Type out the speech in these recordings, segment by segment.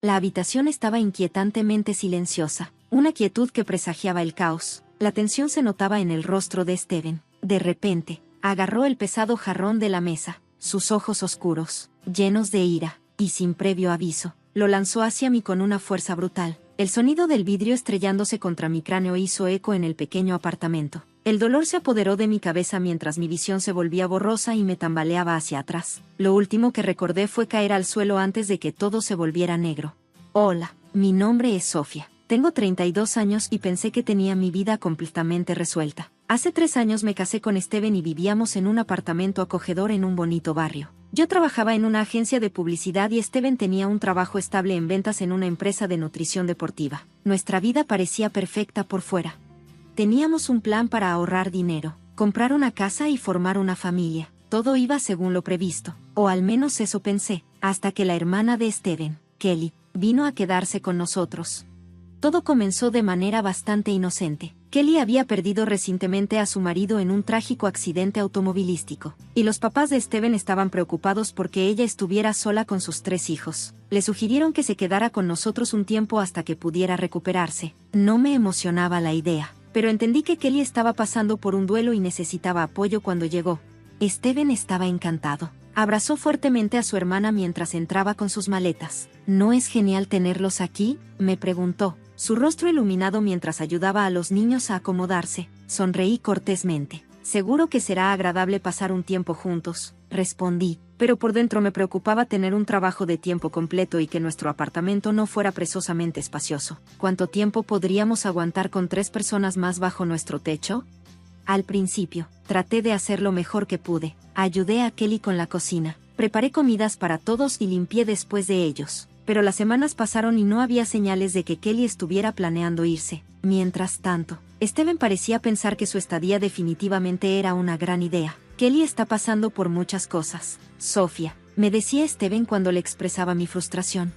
La habitación estaba inquietantemente silenciosa, una quietud que presagiaba el caos. La tensión se notaba en el rostro de Steven. De repente, agarró el pesado jarrón de la mesa, sus ojos oscuros, llenos de ira, y sin previo aviso, lo lanzó hacia mí con una fuerza brutal. El sonido del vidrio estrellándose contra mi cráneo hizo eco en el pequeño apartamento. El dolor se apoderó de mi cabeza mientras mi visión se volvía borrosa y me tambaleaba hacia atrás. Lo último que recordé fue caer al suelo antes de que todo se volviera negro. Hola, mi nombre es Sofía. Tengo 32 años y pensé que tenía mi vida completamente resuelta. Hace 3 años me casé con Steven y vivíamos en un apartamento acogedor en un bonito barrio. Yo trabajaba en una agencia de publicidad y Steven tenía un trabajo estable en ventas en una empresa de nutrición deportiva. Nuestra vida parecía perfecta por fuera. Teníamos un plan para ahorrar dinero, comprar una casa y formar una familia. Todo iba según lo previsto, o al menos eso pensé, hasta que la hermana de Steven, Kelly, vino a quedarse con nosotros. Todo comenzó de manera bastante inocente. Kelly había perdido recientemente a su marido en un trágico accidente automovilístico, y los papás de Steven estaban preocupados porque ella estuviera sola con sus 3 hijos. Le sugirieron que se quedara con nosotros un tiempo hasta que pudiera recuperarse. No me emocionaba la idea, pero entendí que Kelly estaba pasando por un duelo y necesitaba apoyo cuando llegó. Steven estaba encantado. Abrazó fuertemente a su hermana mientras entraba con sus maletas. ¿No es genial tenerlos aquí?, me preguntó, su rostro iluminado mientras ayudaba a los niños a acomodarse. Sonreí cortésmente. Seguro que será agradable pasar un tiempo juntos, respondí, pero por dentro me preocupaba tener un trabajo de tiempo completo y que nuestro apartamento no fuera presosamente espacioso. ¿Cuánto tiempo podríamos aguantar con 3 personas más bajo nuestro techo? Al principio, traté de hacer lo mejor que pude. Ayudé a Kelly con la cocina, preparé comidas para todos y limpié después de ellos. Pero las semanas pasaron y no había señales de que Kelly estuviera planeando irse. Mientras tanto, Steven parecía pensar que su estadía definitivamente era una gran idea. Kelly está pasando por muchas cosas, Sofía, me decía Steven cuando le expresaba mi frustración.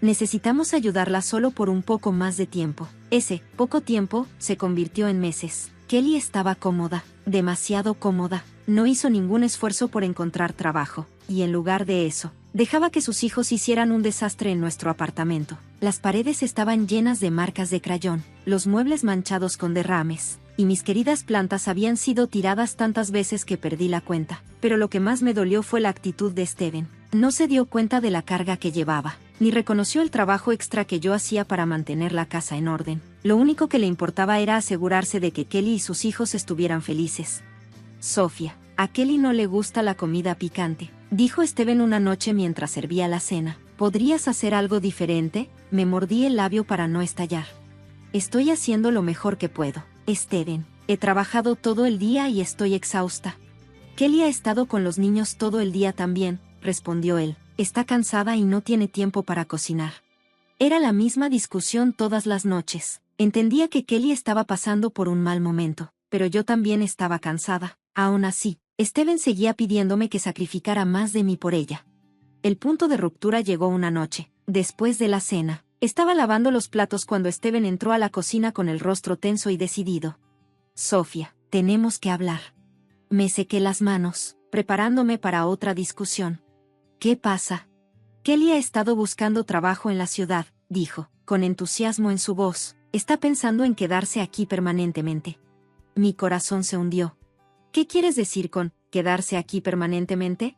Necesitamos ayudarla solo por un poco más de tiempo. Ese poco tiempo se convirtió en meses. Kelly estaba cómoda, demasiado cómoda. No hizo ningún esfuerzo por encontrar trabajo, y en lugar de eso, dejaba que sus hijos hicieran un desastre en nuestro apartamento. Las paredes estaban llenas de marcas de crayón, los muebles manchados con derrames, y mis queridas plantas habían sido tiradas tantas veces que perdí la cuenta. Pero lo que más me dolió fue la actitud de Steven. No se dio cuenta de la carga que llevaba, ni reconoció el trabajo extra que yo hacía para mantener la casa en orden. Lo único que le importaba era asegurarse de que Kelly y sus hijos estuvieran felices. Sofía, a Kelly no le gusta la comida picante, dijo Steven una noche mientras servía la cena. ¿Podrías hacer algo diferente? Me mordí el labio para no estallar. Estoy haciendo lo mejor que puedo, Steven. He trabajado todo el día y estoy exhausta. Kelly ha estado con los niños todo el día también, respondió él. Está cansada y no tiene tiempo para cocinar. Era la misma discusión todas las noches. Entendía que Kelly estaba pasando por un mal momento, pero yo también estaba cansada. Aún así, Steven seguía pidiéndome que sacrificara más de mí por ella. El punto de ruptura llegó una noche, después de la cena. Estaba lavando los platos cuando Steven entró a la cocina con el rostro tenso y decidido. Sofía, tenemos que hablar. Me sequé las manos, preparándome para otra discusión. ¿Qué pasa? Kelly ha estado buscando trabajo en la ciudad, dijo, con entusiasmo en su voz. Está pensando en quedarse aquí permanentemente. Mi corazón se hundió. ¿Qué quieres decir con quedarse aquí permanentemente?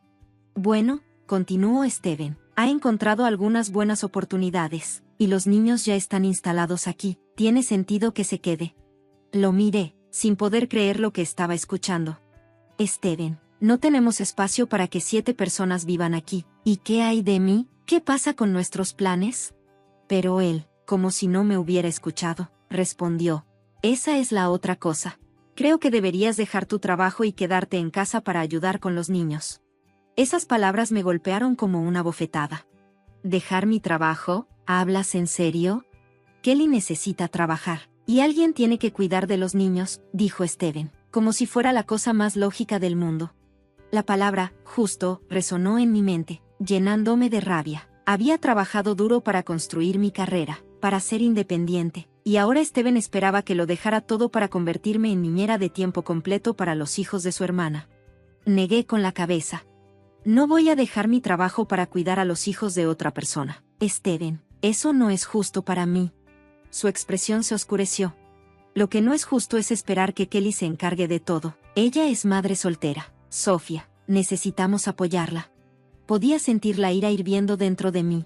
Bueno, continuó Steven, ha encontrado algunas buenas oportunidades, y los niños ya están instalados aquí. Tiene sentido que se quede. Lo miré, sin poder creer lo que estaba escuchando. Steven, no tenemos espacio para que 7 personas vivan aquí. ¿Y qué hay de mí? ¿Qué pasa con nuestros planes? Pero él, como si no me hubiera escuchado, respondió. Esa es la otra cosa. Creo que deberías dejar tu trabajo y quedarte en casa para ayudar con los niños. Esas palabras me golpearon como una bofetada. ¿Dejar mi trabajo? ¿Hablas en serio? Kelly necesita trabajar, y alguien tiene que cuidar de los niños, dijo Steven, como si fuera la cosa más lógica del mundo. La palabra, justo, resonó en mi mente, llenándome de rabia. Había trabajado duro para construir mi carrera, para ser independiente, y ahora Steven esperaba que lo dejara todo para convertirme en niñera de tiempo completo para los hijos de su hermana. Negué con la cabeza. No voy a dejar mi trabajo para cuidar a los hijos de otra persona. Steven, Eso no es justo para mí. Su expresión se oscureció. Lo que no es justo es esperar que Kelly se encargue de todo. Ella es madre soltera. Sofía, necesitamos apoyarla. Podía sentir la ira hirviendo dentro de mí.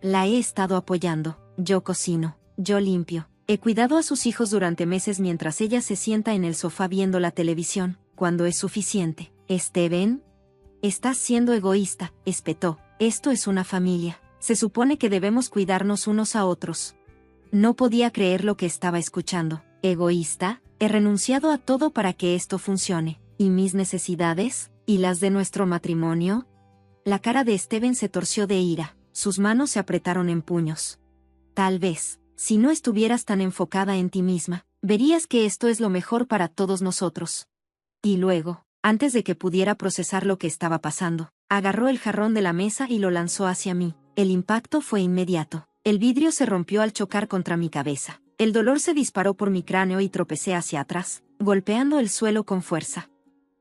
La he estado apoyando. Yo cocino, yo limpio. He cuidado a sus hijos durante meses mientras ella se sienta en el sofá viendo la televisión. ¿Cuándo es suficiente? Steven, estás siendo egoísta, espetó. Esto es una familia. Se supone que debemos cuidarnos unos a otros. No podía creer lo que estaba escuchando. ¿Egoísta? He renunciado a todo para que esto funcione. ¿Y mis necesidades? ¿Y las de nuestro matrimonio? La cara de Steven se torció de ira. Sus manos se apretaron en puños. Tal vez, si no estuvieras tan enfocada en ti misma, verías que esto es lo mejor para todos nosotros. Y luego, antes de que pudiera procesar lo que estaba pasando, agarró el jarrón de la mesa y lo lanzó hacia mí. El impacto fue inmediato. El vidrio se rompió al chocar contra mi cabeza. El dolor se disparó por mi cráneo y tropecé hacia atrás, golpeando el suelo con fuerza.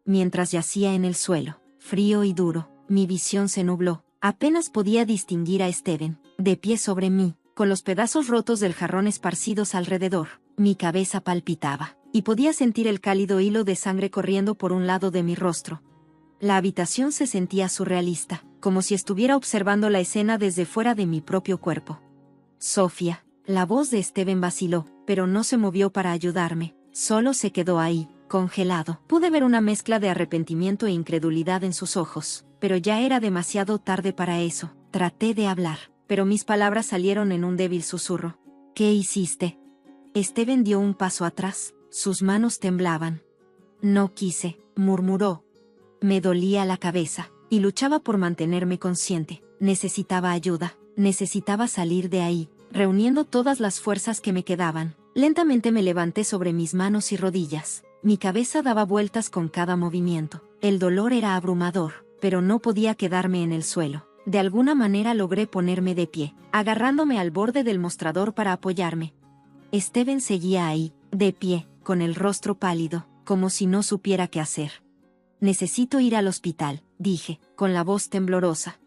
Mientras yacía en el suelo, frío y duro, mi visión se nubló. Apenas podía distinguir a Steven, de pie sobre mí, con los pedazos rotos del jarrón esparcidos alrededor. Mi cabeza palpitaba, y podía sentir el cálido hilo de sangre corriendo por un lado de mi rostro. La habitación se sentía surrealista, como si estuviera observando la escena desde fuera de mi propio cuerpo. Sofía, la voz de Steven vaciló, pero no se movió para ayudarme, solo se quedó ahí, congelado. Pude ver una mezcla de arrepentimiento e incredulidad en sus ojos, pero ya era demasiado tarde para eso. Traté de hablar, pero mis palabras salieron en un débil susurro. ¿Qué hiciste? Steven dio un paso atrás, sus manos temblaban. No quise, murmuró. Me dolía la cabeza, y luchaba por mantenerme consciente. Necesitaba ayuda, necesitaba salir de ahí, reuniendo todas las fuerzas que me quedaban. Lentamente me levanté sobre mis manos y rodillas. Mi cabeza daba vueltas con cada movimiento. El dolor era abrumador, pero no podía quedarme en el suelo. De alguna manera logré ponerme de pie, agarrándome al borde del mostrador para apoyarme. Steven seguía ahí, de pie, con el rostro pálido, como si no supiera qué hacer. Necesito ir al hospital, dije, con la voz temblorosa.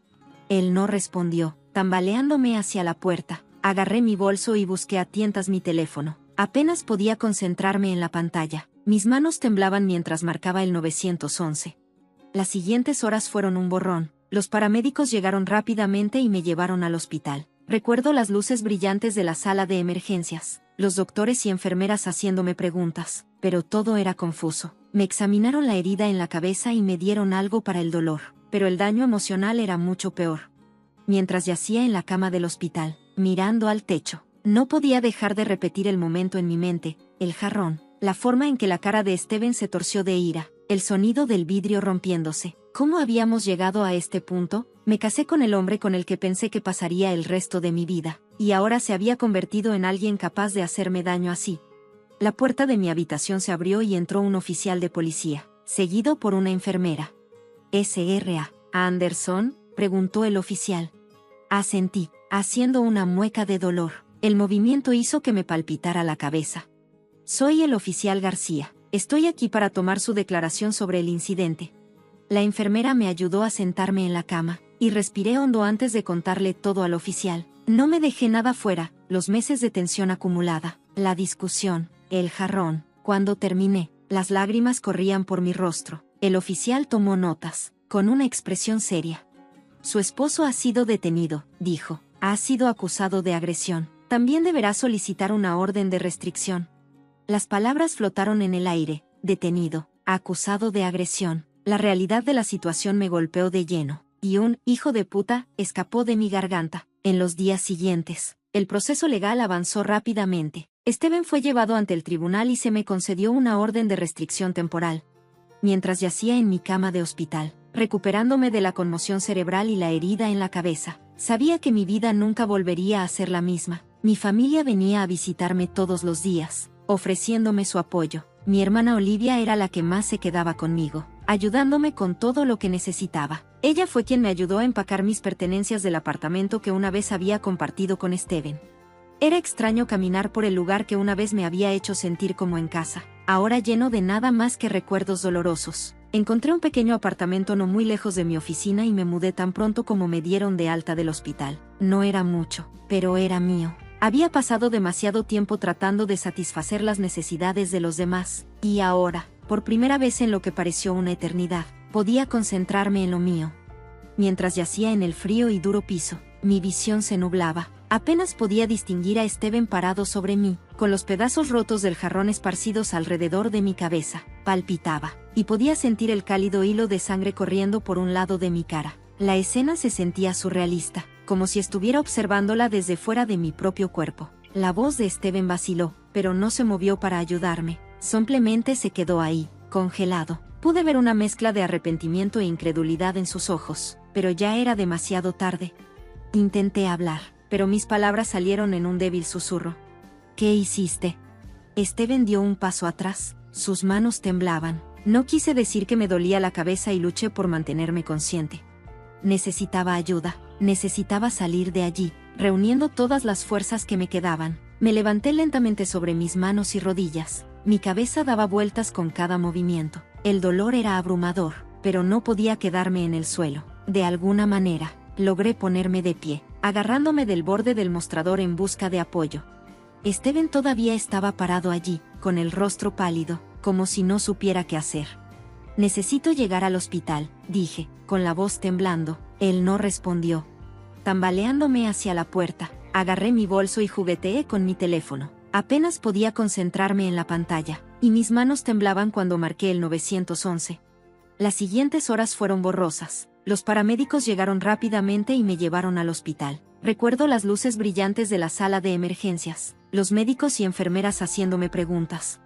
Él no respondió, tambaleándome hacia la puerta. Agarré mi bolso y busqué a tientas mi teléfono. Apenas podía concentrarme en la pantalla. Mis manos temblaban mientras marcaba el 911. Las siguientes horas fueron un borrón. Los paramédicos llegaron rápidamente y me llevaron al hospital. Recuerdo las luces brillantes de la sala de emergencias, los doctores y enfermeras haciéndome preguntas, pero todo era confuso. Me examinaron la herida en la cabeza y me dieron algo para el dolor, pero el daño emocional era mucho peor. Mientras yacía en la cama del hospital, mirando al techo, no podía dejar de repetir el momento en mi mente, el jarrón, la forma en que la cara de Steven se torció de ira, el sonido del vidrio rompiéndose. ¿Cómo habíamos llegado a este punto? Me casé con el hombre con el que pensé que pasaría el resto de mi vida, y ahora se había convertido en alguien capaz de hacerme daño así. La puerta de mi habitación se abrió y entró un oficial de policía, seguido por una enfermera. ¿S.R.A. Anderson?, preguntó el oficial. Asentí, haciendo una mueca de dolor. El movimiento hizo que me palpitara la cabeza. Soy el oficial García. Estoy aquí para tomar su declaración sobre el incidente. La enfermera me ayudó a sentarme en la cama, y respiré hondo antes de contarle todo al oficial. No me dejé nada fuera, los meses de tensión acumulada, la discusión, el jarrón. Cuando terminé, las lágrimas corrían por mi rostro. El oficial tomó notas, con una expresión seria. Su esposo ha sido detenido, dijo. Ha sido acusado de agresión. También deberá solicitar una orden de restricción. Las palabras flotaron en el aire. Detenido, acusado de agresión. La realidad de la situación me golpeó de lleno, y un hijo de puta escapó de mi garganta. En los días siguientes, el proceso legal avanzó rápidamente. Steven fue llevado ante el tribunal y se me concedió una orden de restricción temporal. Mientras yacía en mi cama de hospital, recuperándome de la conmoción cerebral y la herida en la cabeza, sabía que mi vida nunca volvería a ser la misma. Mi familia venía a visitarme todos los días, ofreciéndome su apoyo. Mi hermana Olivia era la que más se quedaba conmigo, ayudándome con todo lo que necesitaba. Ella fue quien me ayudó a empacar mis pertenencias del apartamento que una vez había compartido con Steven. Era extraño caminar por el lugar que una vez me había hecho sentir como en casa, ahora lleno de nada más que recuerdos dolorosos. Encontré un pequeño apartamento no muy lejos de mi oficina y me mudé tan pronto como me dieron de alta del hospital. No era mucho, pero era mío. Había pasado demasiado tiempo tratando de satisfacer las necesidades de los demás, y ahora, por primera vez en lo que pareció una eternidad, podía concentrarme en lo mío. Mientras yacía en el frío y duro piso, mi visión se nublaba. Apenas podía distinguir a Steven parado sobre mí, con los pedazos rotos del jarrón esparcidos alrededor de mi cabeza. Palpitaba, y podía sentir el cálido hilo de sangre corriendo por un lado de mi cara. La escena se sentía surrealista, como si estuviera observándola desde fuera de mi propio cuerpo. La voz de Steven vaciló, pero no se movió para ayudarme. Simplemente se quedó ahí, congelado. Pude ver una mezcla de arrepentimiento e incredulidad en sus ojos, pero ya era demasiado tarde. Intenté hablar, pero mis palabras salieron en un débil susurro. ¿Qué hiciste? Steven dio un paso atrás, sus manos temblaban. No quise decir que me dolía la cabeza y luché por mantenerme consciente. Necesitaba ayuda, necesitaba salir de allí, reuniendo todas las fuerzas que me quedaban. Me levanté lentamente sobre mis manos y rodillas. Mi cabeza daba vueltas con cada movimiento. El dolor era abrumador, pero no podía quedarme en el suelo. De alguna manera, logré ponerme de pie, agarrándome del borde del mostrador en busca de apoyo. Steven todavía estaba parado allí, con el rostro pálido, como si no supiera qué hacer. Necesito llegar al hospital, dije, con la voz temblando. Él no respondió. Tambaleándome hacia la puerta, agarré mi bolso y jugueteé con mi teléfono. Apenas podía concentrarme en la pantalla, y mis manos temblaban cuando marqué el 911. Las siguientes horas fueron borrosas. Los paramédicos llegaron rápidamente y me llevaron al hospital. Recuerdo las luces brillantes de la sala de emergencias, los médicos y enfermeras haciéndome preguntas.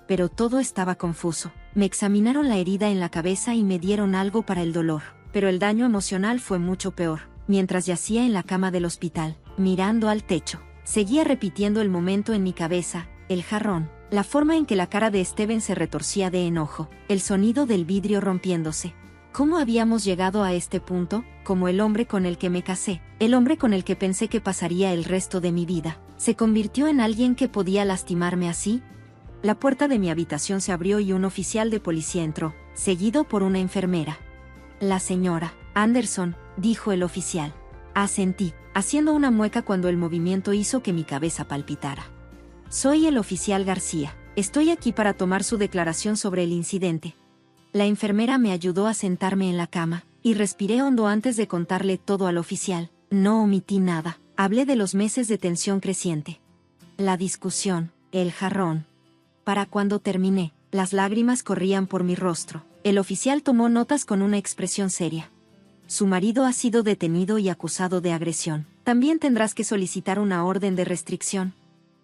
Pero todo estaba confuso. Me examinaron la herida en la cabeza y me dieron algo para el dolor, pero el daño emocional fue mucho peor. Mientras yacía en la cama del hospital, mirando al techo, seguía repitiendo el momento en mi cabeza, el jarrón, la forma en que la cara de Steven se retorcía de enojo, el sonido del vidrio rompiéndose. ¿Cómo habíamos llegado a este punto? Como el hombre con el que me casé, el hombre con el que pensé que pasaría el resto de mi vida, ¿se convirtió en alguien que podía lastimarme así? La puerta de mi habitación se abrió y un oficial de policía entró, seguido por una enfermera. La señora Anderson, dijo el oficial. Asentí, haciendo una mueca cuando el movimiento hizo que mi cabeza palpitara. Soy el oficial García. Estoy aquí para tomar su declaración sobre el incidente. La enfermera me ayudó a sentarme en la cama, y respiré hondo antes de contarle todo al oficial. No omití nada. Hablé de los meses de tensión creciente. La discusión, el jarrón. Para cuando terminé, las lágrimas corrían por mi rostro. El oficial tomó notas con una expresión seria. Su marido ha sido detenido y acusado de agresión. También tendrás que solicitar una orden de restricción.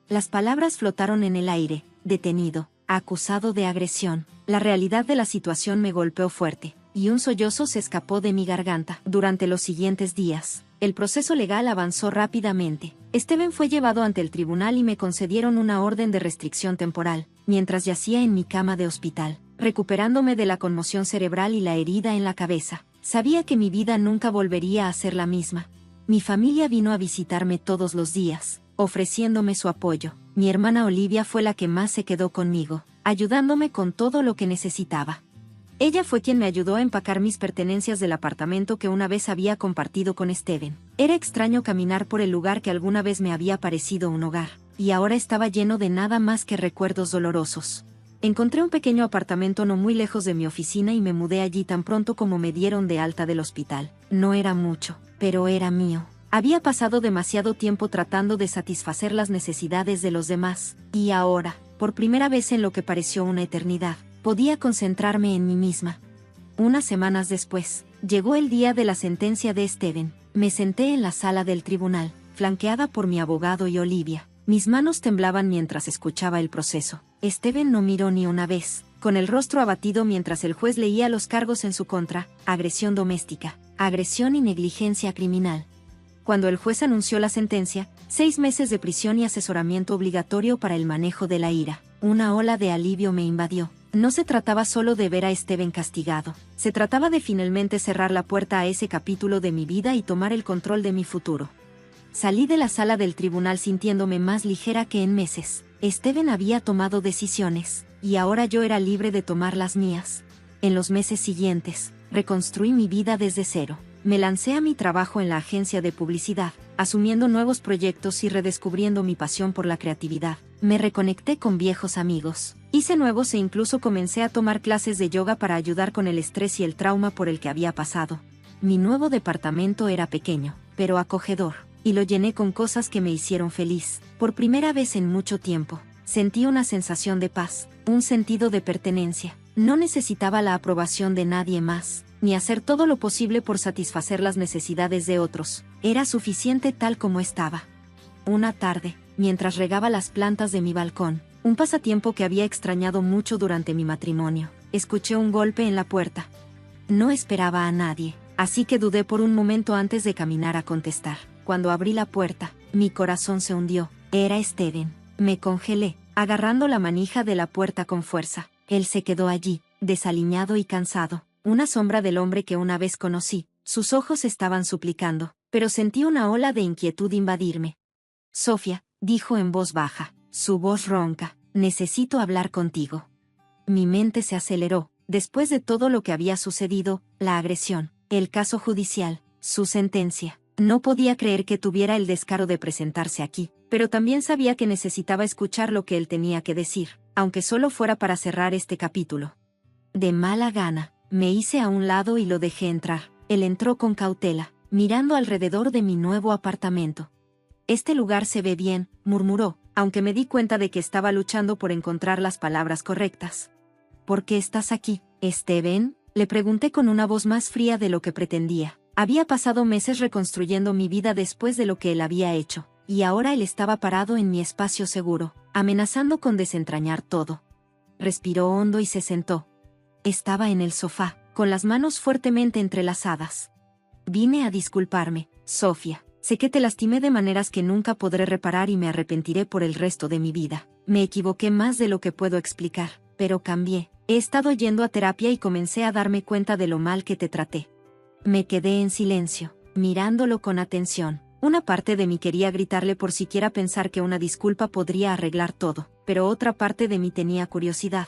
Las palabras flotaron en el aire. Detenido, acusado de agresión. La realidad de la situación me golpeó fuerte, y un sollozo se escapó de mi garganta. Durante los siguientes días, el proceso legal avanzó rápidamente. Steven fue llevado ante el tribunal y me concedieron una orden de restricción temporal, mientras yacía en mi cama de hospital, recuperándome de la conmoción cerebral y la herida en la cabeza. Sabía que mi vida nunca volvería a ser la misma. Mi familia vino a visitarme todos los días, ofreciéndome su apoyo. Mi hermana Olivia fue la que más se quedó conmigo, ayudándome con todo lo que necesitaba. Ella fue quien me ayudó a empacar mis pertenencias del apartamento que una vez había compartido con Steven. Era extraño caminar por el lugar que alguna vez me había parecido un hogar, y ahora estaba lleno de nada más que recuerdos dolorosos. Encontré un pequeño apartamento no muy lejos de mi oficina y me mudé allí tan pronto como me dieron de alta del hospital. No era mucho, pero era mío. Había pasado demasiado tiempo tratando de satisfacer las necesidades de los demás, y ahora, por primera vez en lo que pareció una eternidad, podía concentrarme en mí misma. Unas semanas después, llegó el día de la sentencia de Steven. Me senté en la sala del tribunal, flanqueada por mi abogado y Olivia. Mis manos temblaban mientras escuchaba el proceso. Steven no miró ni una vez, con el rostro abatido mientras el juez leía los cargos en su contra: agresión doméstica, agresión y negligencia criminal. Cuando el juez anunció la sentencia, 6 meses de prisión y asesoramiento obligatorio para el manejo de la ira, una ola de alivio me invadió. No se trataba solo de ver a Steven castigado, se trataba de finalmente cerrar la puerta a ese capítulo de mi vida y tomar el control de mi futuro. Salí de la sala del tribunal sintiéndome más ligera que en meses. Steven había tomado decisiones, y ahora yo era libre de tomar las mías. En los meses siguientes, reconstruí mi vida desde cero. Me lancé a mi trabajo en la agencia de publicidad, asumiendo nuevos proyectos y redescubriendo mi pasión por la creatividad. Me reconecté con viejos amigos, hice nuevos e incluso comencé a tomar clases de yoga para ayudar con el estrés y el trauma por el que había pasado. Mi nuevo departamento era pequeño, pero acogedor, y lo llené con cosas que me hicieron feliz. Por primera vez en mucho tiempo, sentí una sensación de paz, un sentido de pertenencia. No necesitaba la aprobación de nadie más, ni hacer todo lo posible por satisfacer las necesidades de otros. Era suficiente tal como estaba. Una tarde, mientras regaba las plantas de mi balcón, un pasatiempo que había extrañado mucho durante mi matrimonio, escuché un golpe en la puerta. No esperaba a nadie, así que dudé por un momento antes de caminar a contestar. Cuando abrí la puerta, mi corazón se hundió. Era Steven. Me congelé, agarrando la manija de la puerta con fuerza. Él se quedó allí, desaliñado y cansado, una sombra del hombre que una vez conocí. Sus ojos estaban suplicando, pero sentí una ola de inquietud invadirme. Sofía, dijo en voz baja, su voz ronca, necesito hablar contigo. Mi mente se aceleró, después de todo lo que había sucedido, la agresión, el caso judicial, su sentencia. No podía creer que tuviera el descaro de presentarse aquí, pero también sabía que necesitaba escuchar lo que él tenía que decir, aunque solo fuera para cerrar este capítulo. De mala gana, me hice a un lado y lo dejé entrar. Él entró con cautela, mirando alrededor de mi nuevo apartamento. Este lugar se ve bien, murmuró, aunque me di cuenta de que estaba luchando por encontrar las palabras correctas. ¿Por qué estás aquí, Steven? Le pregunté con una voz más fría de lo que pretendía. Había pasado meses reconstruyendo mi vida después de lo que él había hecho, y ahora él estaba parado en mi espacio seguro, amenazando con desentrañar todo. Respiró hondo y se sentó. Estaba en el sofá, con las manos fuertemente entrelazadas. Vine a disculparme, Sofía. Sé que te lastimé de maneras que nunca podré reparar y me arrepentiré por el resto de mi vida. Me equivoqué más de lo que puedo explicar, pero cambié. He estado yendo a terapia y comencé a darme cuenta de lo mal que te traté. Me quedé en silencio, mirándolo con atención. Una parte de mí quería gritarle por siquiera pensar que una disculpa podría arreglar todo, pero otra parte de mí tenía curiosidad.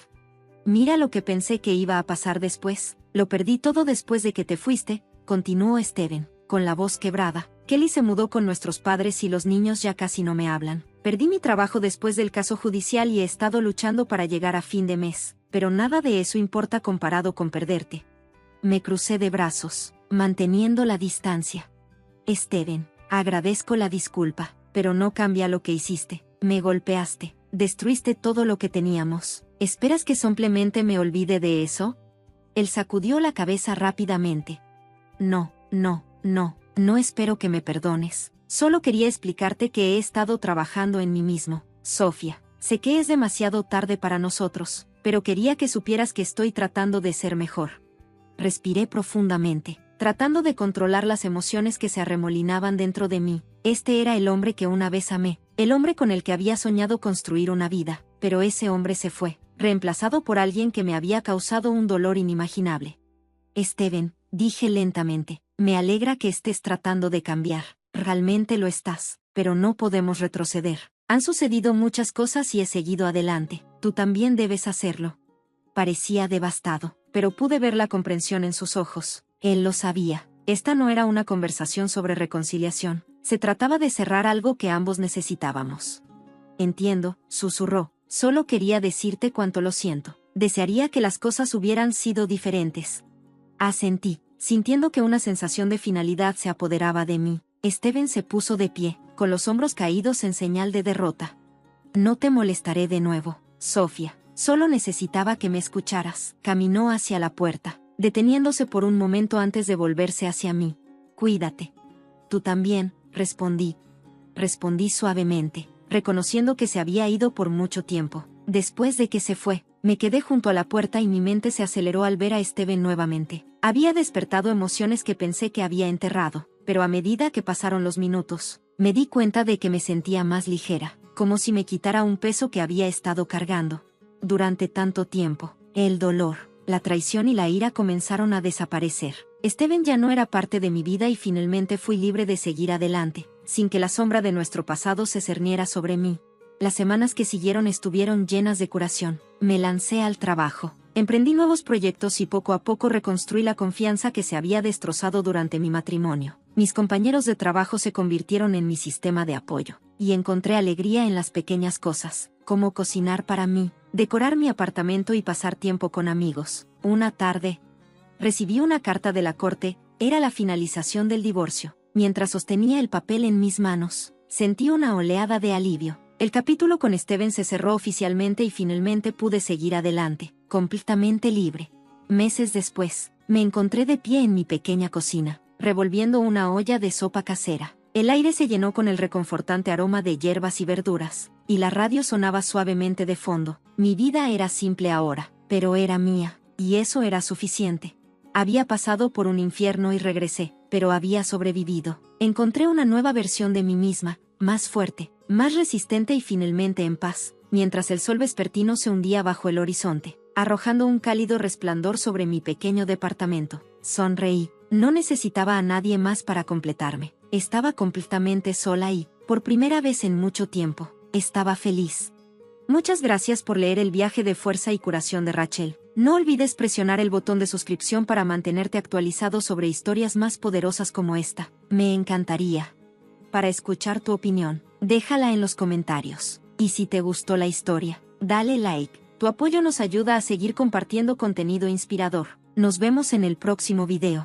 Mira lo que pensé que iba a pasar después. Lo perdí todo después de que te fuiste, continuó Steven, con la voz quebrada. Kelly se mudó con nuestros padres y los niños ya casi no me hablan. Perdí mi trabajo después del caso judicial y he estado luchando para llegar a fin de mes, pero nada de eso importa comparado con perderte. Me crucé de brazos, manteniendo la distancia. Steven, agradezco la disculpa, pero no cambia lo que hiciste. Me golpeaste, destruiste todo lo que teníamos. ¿Esperas que simplemente me olvide de eso? Él sacudió la cabeza rápidamente. No espero que me perdones. Solo quería explicarte que he estado trabajando en mí mismo, Sofía. Sé que es demasiado tarde para nosotros, pero quería que supieras que estoy tratando de ser mejor. Respiré profundamente, tratando de controlar las emociones que se arremolinaban dentro de mí. Este era el hombre que una vez amé, el hombre con el que había soñado construir una vida, pero ese hombre se fue, reemplazado por alguien que me había causado un dolor inimaginable. Steven, dije lentamente, me alegra que estés tratando de cambiar. Realmente lo estás, pero no podemos retroceder. Han sucedido muchas cosas y he seguido adelante. Tú también debes hacerlo. Parecía devastado, pero pude ver la comprensión en sus ojos. Él lo sabía. Esta no era una conversación sobre reconciliación. Se trataba de cerrar algo que ambos necesitábamos. Entiendo, susurró. Solo quería decirte cuánto lo siento. Desearía que las cosas hubieran sido diferentes. Asentí, sintiendo que una sensación de finalidad se apoderaba de mí. Steven se puso de pie, con los hombros caídos en señal de derrota. No te molestaré de nuevo, Sofía. Solo necesitaba que me escucharas. Caminó hacia la puerta, deteniéndose por un momento antes de volverse hacia mí. Cuídate. Tú también, respondí. Respondí suavemente, reconociendo que se había ido por mucho tiempo. Después de que se fue, me quedé junto a la puerta y mi mente se aceleró al ver a Steven nuevamente. Había despertado emociones que pensé que había enterrado, pero a medida que pasaron los minutos, me di cuenta de que me sentía más ligera, como si me quitara un peso que había estado cargando. Durante tanto tiempo, el dolor, la traición y la ira comenzaron a desaparecer. Steven ya no era parte de mi vida y finalmente fui libre de seguir adelante, sin que la sombra de nuestro pasado se cerniera sobre mí. Las semanas que siguieron estuvieron llenas de curación. Me lancé al trabajo, Emprendí nuevos proyectos y poco a poco reconstruí la confianza que se había destrozado durante mi matrimonio. Mis compañeros de trabajo se convirtieron en mi sistema de apoyo, y encontré alegría en las pequeñas cosas, como cocinar para mí, decorar mi apartamento y pasar tiempo con amigos. Una tarde, recibí una carta de la corte, era la finalización del divorcio. Mientras sostenía el papel en mis manos, sentí una oleada de alivio. El capítulo con Steven se cerró oficialmente y finalmente pude seguir adelante, completamente libre. Meses después, me encontré de pie en mi pequeña cocina, revolviendo una olla de sopa casera. El aire se llenó con el reconfortante aroma de hierbas y verduras, y la radio sonaba suavemente de fondo. Mi vida era simple ahora, pero era mía, y eso era suficiente. Había pasado por un infierno y regresé, pero había sobrevivido. Encontré una nueva versión de mí misma, más fuerte, más resistente y finalmente en paz, mientras el sol vespertino se hundía bajo el horizonte, arrojando un cálido resplandor sobre mi pequeño departamento. Sonreí. No necesitaba a nadie más para completarme. Estaba completamente sola y, por primera vez en mucho tiempo, estaba feliz. Muchas gracias por leer El viaje de fuerza y curación de Rachel. No olvides presionar el botón de suscripción para mantenerte actualizado sobre historias más poderosas como esta. Me encantaría. Para escuchar tu opinión, déjala en los comentarios. Y si te gustó la historia, dale like. Tu apoyo nos ayuda a seguir compartiendo contenido inspirador. Nos vemos en el próximo video.